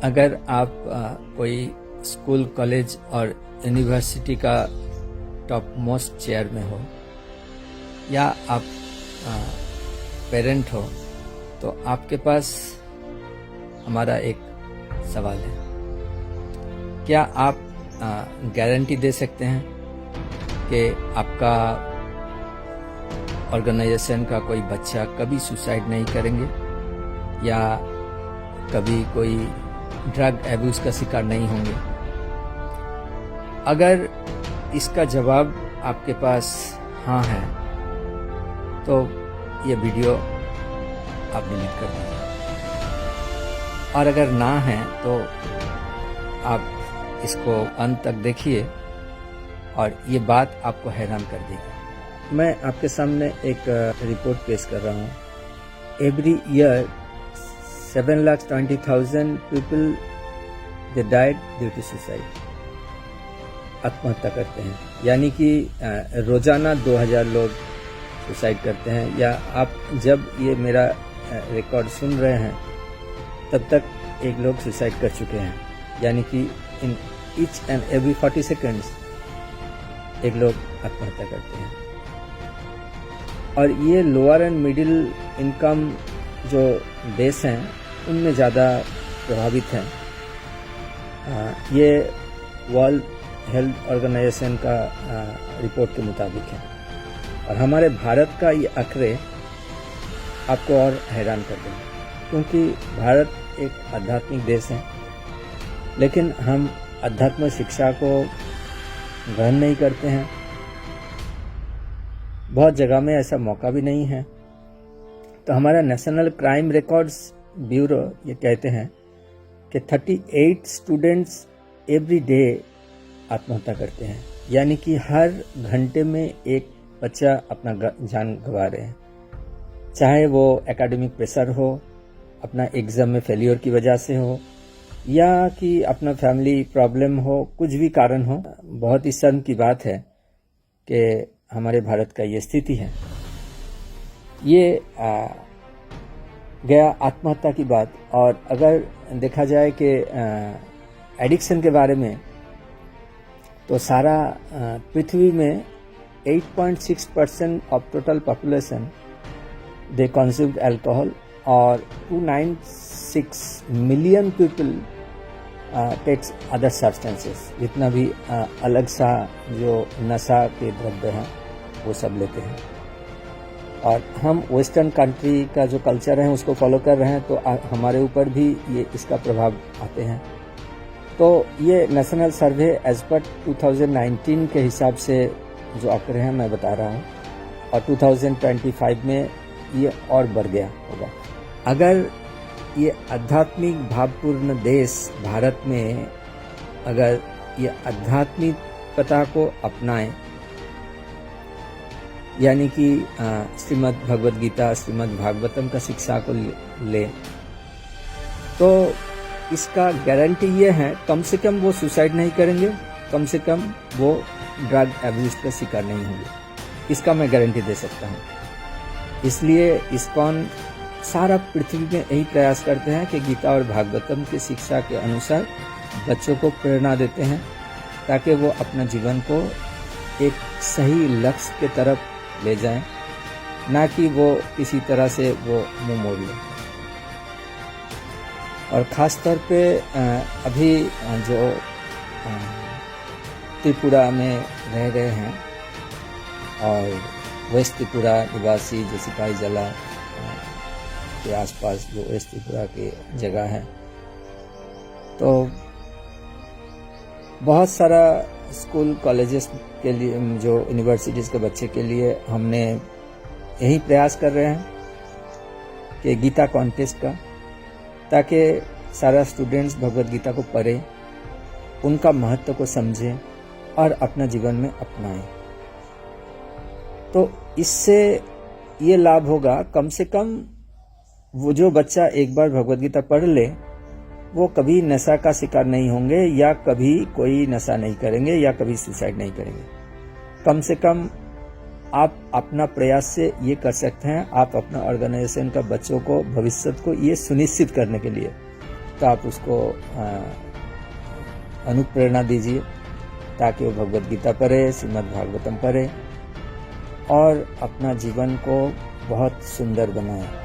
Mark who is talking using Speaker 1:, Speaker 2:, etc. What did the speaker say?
Speaker 1: अगर आप कोई स्कूल, कॉलेज और यूनिवर्सिटी का टॉप मोस्ट चेयर में हो या आप पेरेंट हो, तो आपके पास हमारा एक सवाल है। क्या आप गारंटी दे सकते हैं कि आपका ऑर्गेनाइजेशन का कोई बच्चा कभी सुसाइड नहीं करेंगे या कभी कोई ड्रग एब्यूज का शिकार नहीं होंगे? अगर इसका जवाब आपके पास हाँ है तो ये वीडियो आप डिलीट कर दीजिए, और अगर ना है तो आप इसको अंत तक देखिए और ये बात आपको हैरान कर देगी। मैं आपके सामने एक रिपोर्ट पेश कर रहा हूँ। Every year 7,20,000 people they died due to suicide, आत्महत्या करते हैं। यानी कि रोजाना 2,000 लोग सुसाइड करते हैं। या आप जब ये मेरा रिकॉर्ड सुन रहे हैं तब तक एक लोग सुसाइड कर चुके हैं। यानी कि in each and every 40 seconds एक लोग आत्महत्या करते हैं। और ये लोअर एंड मिडिल इनकम जो देश हैं उनमें ज़्यादा प्रभावित हैं। ये वर्ल्ड हेल्थ ऑर्गेनाइजेशन का रिपोर्ट के मुताबिक है। और हमारे भारत का ये आंकड़े आपको और हैरान कर देंगे, क्योंकि भारत एक आध्यात्मिक देश है, लेकिन हम अध्यात्म शिक्षा को ग्रहण नहीं करते हैं। बहुत जगह में ऐसा मौका भी नहीं है। तो हमारा नेशनल क्राइम रिकॉर्ड्स ब्यूरो ये कहते हैं कि 38 स्टूडेंट्स एवरी डे आत्महत्या करते हैं। यानी कि हर घंटे में एक बच्चा अपना जान गंवा रहे हैं, चाहे वो एकेडमिक प्रेशर हो, अपना एग्जाम में फेलियर की वजह से हो, या कि अपना फैमिली प्रॉब्लम हो, कुछ भी कारण हो। बहुत ही शर्म की बात है कि हमारे भारत का ये स्थिति है। ये गया आत्महत्या की बात। और अगर देखा जाए कि एडिक्शन के बारे में, तो सारा पृथ्वी में 8.6% of total population they consumed alcohol, और 296 million people takes other substances. जितना भी अलग सा जो नशा के द्रव्य हैं वो सब लेते हैं। और हम वेस्टर्न कंट्री का जो कल्चर है उसको फॉलो कर रहे हैं, तो हमारे ऊपर भी ये इसका प्रभाव आते हैं। तो ये नेशनल सर्वे एज पर 2019 के हिसाब से जो आंकड़े हैं मैं बता रहा हूँ, और 2025 में ये और बढ़ गया होगा। अगर ये आध्यात्मिक भावपूर्ण देश भारत में अगर ये आध्यात्मिकता को अपनाएं, यानी कि श्रीमद् भगवद गीता, श्रीमद् भागवतम का शिक्षा को ले, तो इसका गारंटी ये है कम से कम वो सुसाइड नहीं करेंगे, कम से कम वो ड्रग एब्यूज का शिकार नहीं होंगे। इसका मैं गारंटी दे सकता हूँ। इसलिए इस्कॉन सारा पृथ्वी में यही प्रयास करते हैं कि गीता और भागवतम की शिक्षा के अनुसार बच्चों को प्रेरणा देते हैं, ताकि वो अपना जीवन को एक सही लक्ष्य के तरफ ले जाएं, ना कि वो किसी तरह से वो मुंह मोड़ लें। और ख़ास तौर पे अभी जो त्रिपुरा में रह रहे हैं और वेस्ट त्रिपुरा निवासी जो सिपाही जला के आसपास जो वेस्ट त्रिपुरा की जगह है, तो बहुत सारा स्कूल कॉलेजेस के लिए, जो यूनिवर्सिटीज़ के बच्चे के लिए हमने यही प्रयास कर रहे हैं कि गीता कॉन्टेस्ट का, ताकि सारा स्टूडेंट्स भगवद गीता को पढ़ें, उनका महत्व को समझें और अपना जीवन में अपनाएं। तो इससे ये लाभ होगा, कम से कम वो जो बच्चा एक बार भगवद गीता पढ़ ले वो कभी नशा का शिकार नहीं होंगे, या कभी कोई नशा नहीं करेंगे, या कभी सुसाइड नहीं करेंगे। कम से कम आप अपना प्रयास से ये कर सकते हैं। आप अपना ऑर्गेनाइजेशन का बच्चों को भविष्य को ये सुनिश्चित करने के लिए तो आप उसको अनुप्रेरणा दीजिए ताकि वो भगवद गीता पढ़े, श्रीमद् भागवतम पढ़े और अपना जीवन को बहुत सुंदर बनाए।